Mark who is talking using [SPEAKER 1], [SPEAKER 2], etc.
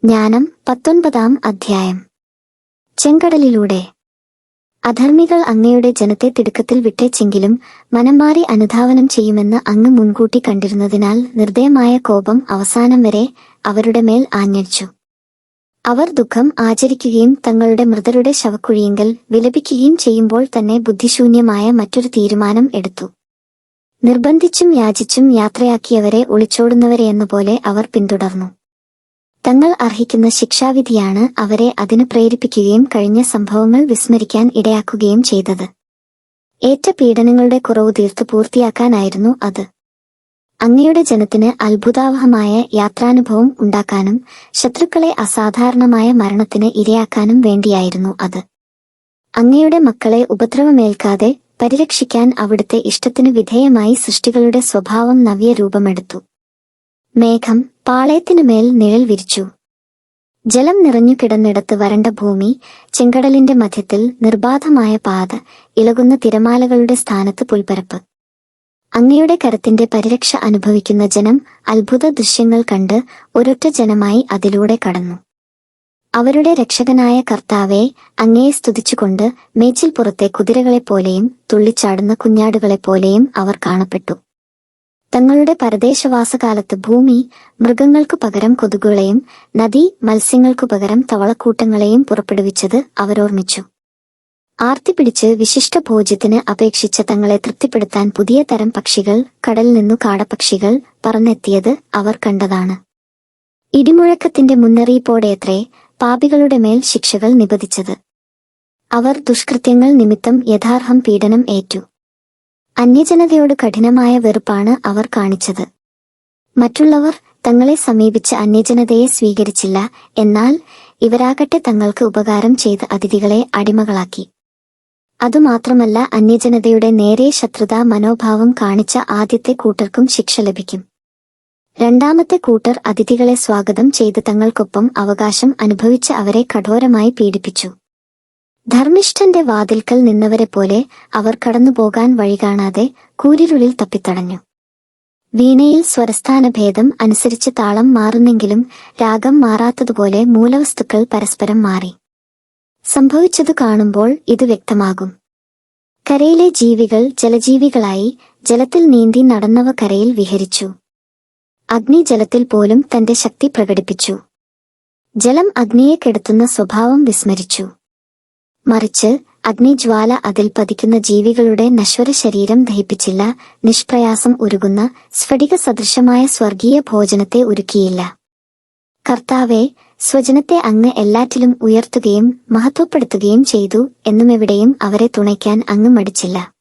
[SPEAKER 1] ജ്ഞാനം 19 അധ്യായം. ചെങ്കടലിലൂടെ. അധർമ്മികൾ അങ്ങയുടെ ജനത്തെ തിടുക്കത്തിൽ വിട്ടേച്ചെങ്കിലും മനം മാറി അനുധാവനം ചെയ്യുമെന്ന് അങ്ങ് മുൻകൂട്ടി കണ്ടിരുന്നതിനാൽ നിർദ്ദയമായ കോപം അവസാനം വരെ അവരുടെ മേൽ ആഞ്ഞടിച്ചു. അവർ ദുഃഖം ആചരിക്കുകയും തങ്ങളുടെ മൃതരുടെ ശവക്കുഴിയിങ്കൽ വിലപിക്കുകയും ചെയ്യുമ്പോൾ തന്നെ ബുദ്ധിശൂന്യമായ മറ്റൊരു തീരുമാനം എടുത്തു. നിർബന്ധിച്ചും യാചിച്ചും യാത്രയാക്കിയവരെ ഒളിച്ചോടുന്നവരെയെന്നപോലെ അവർ പിന്തുടർന്നു. തങ്ങൾ അർഹിക്കുന്ന ശിക്ഷാവിധിയാണ് അവരെ അതിന് പ്രേരിപ്പിക്കുകയും കഴിഞ്ഞ സംഭവങ്ങൾ വിസ്മരിക്കാൻ ഇടയാക്കുകയും ചെയ്തത്. ഏറ്റ പീഡനങ്ങളുടെ കുറവ് തീർത്തു പൂർത്തിയാക്കാനായിരുന്നു അത്. അങ്ങയുടെ ജനത്തിന് അത്ഭുതാവഹമായ യാത്രാനുഭവം ഉണ്ടാക്കാനും ശത്രുക്കളെ അസാധാരണമായ മരണത്തിന് ഇരയാക്കാനും വേണ്ടിയായിരുന്നു അത്. അങ്ങയുടെ മക്കളെ ഉപദ്രവമേൽക്കാതെ പരിരക്ഷിക്കാൻ അവിടുത്തെ ഇഷ്ടത്തിനു വിധേയമായി സൃഷ്ടികളുടെ സ്വഭാവം നവ്യ രൂപമെടുത്തു. മേഘം പാളയത്തിനുമേൽ നിഴൽ വിരിച്ചു. ജലം നിറഞ്ഞു കിടന്നിടത്ത് വരണ്ട ഭൂമി, ചെങ്കടലിന്റെ മധ്യത്തിൽ നിർബാധമായ പാത, ഇളകുന്ന തിരമാലകളുടെ സ്ഥാനത്ത് പുൽപ്പരപ്പ്. അങ്ങയുടെ കരത്തിന്റെ പരിരക്ഷ അനുഭവിക്കുന്ന ജനം അത്ഭുത ദൃശ്യങ്ങൾ കണ്ട് ഒരൊറ്റ ജനമായി അതിലൂടെ കടന്നു. അവരുടെ രക്ഷകനായ കർത്താവെ, അങ്ങയെ സ്തുതിച്ചുകൊണ്ട് മേച്ചിൽപ്പുറത്തെ കുതിരകളെപ്പോലെയും തുള്ളിച്ചാടുന്ന കുഞ്ഞാടുകളെപ്പോലെയും അവർ കാണപ്പെട്ടു. തങ്ങളുടെ പരദേശവാസകാലത്ത് ഭൂമി മൃഗങ്ങൾക്കു പകരം കൊതുകുകളെയും നദി മത്സ്യങ്ങൾക്കു പകരം തവളക്കൂട്ടങ്ങളെയും പുറപ്പെടുവിച്ചത് അവരോർമ്മിച്ചു. ആർത്തി പിടിച്ച് വിശിഷ്ട ഭോജ്യത്തിന് അപേക്ഷിച്ച തങ്ങളെ തൃപ്തിപ്പെടുത്താൻ പുതിയ തരം പക്ഷികൾ, കടലിൽ നിന്നു കാടപ്പക്ഷികൾ പറന്നെത്തിയത് അവർ കണ്ടതാണ്. ഇടിമുഴക്കത്തിന്റെ മുന്നറിയിപ്പോടെയത്രേ പാപികളുടെ മേൽ ശിക്ഷകൾ നിബദിച്ചത്. അവർ ദുഷ്കൃത്യങ്ങൾ നിമിത്തം യഥാർഹം പീഡനം ഏറ്റു. അന്യജനതയോട് കഠിനമായ വെറുപ്പാണ് അവർ കാണിച്ചത്. മറ്റുള്ളവർ തങ്ങളെ സമീപിച്ച് അന്യജനതയെ സ്വീകരിച്ചില്ല. എന്നാൽ ഇവരാകട്ടെ തങ്ങൾക്ക് ഉപകാരം ചെയ്ത് അതിഥികളെ അടിമകളാക്കി. അതുമാത്രമല്ല, അന്യജനതയുടെ നേരെ ശത്രുതാ മനോഭാവം കാണിച്ച ആദ്യത്തെ കൂട്ടർക്കും ശിക്ഷ ലഭിക്കും. രണ്ടാമത്തെ കൂട്ടർ അതിഥികളെ സ്വാഗതം ചെയ്ത് തങ്ങൾക്കൊപ്പം അവകാശം അനുഭവിച്ച് അവരെ കഠോരമായി പീഡിപ്പിച്ചു. ധർമ്മിഷ്ഠന്റെ വാതിൽക്കൽ നിന്നവരെപ്പോലെ അവർ കടന്നുപോകാൻ വഴി കാണാതെ കൂരിരുളിൽ തപ്പിത്തടഞ്ഞു. വീണയിൽ സ്വരസ്ഥാനഭേദം അനുസരിച്ച് താളം മാറുന്നെങ്കിലും രാഗം മാറാത്തതുപോലെ മൂലവസ്തുക്കൾ പരസ്പരം മാറി. സംഭവിച്ചതു കാണുമ്പോൾ ഇത് വ്യക്തമാകും. കരയിലെ ജീവികൾ ജലജീവികളായി, ജലത്തിൽ നീന്തി നടന്നവ കരയിൽ വിഹരിച്ചു. അഗ്നി ജലത്തിൽ പോലും തന്റെ ശക്തി പ്രകടിപ്പിച്ചു. ജലം അഗ്നിയെ കെടുത്തുന്ന സ്വഭാവം വിസ്മരിച്ചു. മറിച്ച് അഗ്നിജ്വാല അതിൽ പതിക്കുന്ന ജീവികളുടെ നശ്വര ശരീരം ദഹിപ്പിച്ചില്ല. നിഷ്പ്രയാസം ഉരുകുന്ന സ്ഫടിക സദൃശമായ സ്വർഗീയ ഭോജനത്തെ ഒരുക്കിയില്ല. കർത്താവെ, സ്വജനത്തെ അങ്ങ് എല്ലാറ്റിലും ഉയർത്തുകയും മഹത്വപ്പെടുത്തുകയും ചെയ്തു. എന്നുമെവിടെയും അവരെ തുണയ്ക്കാൻ അങ്ങ് മടിച്ചില്ല.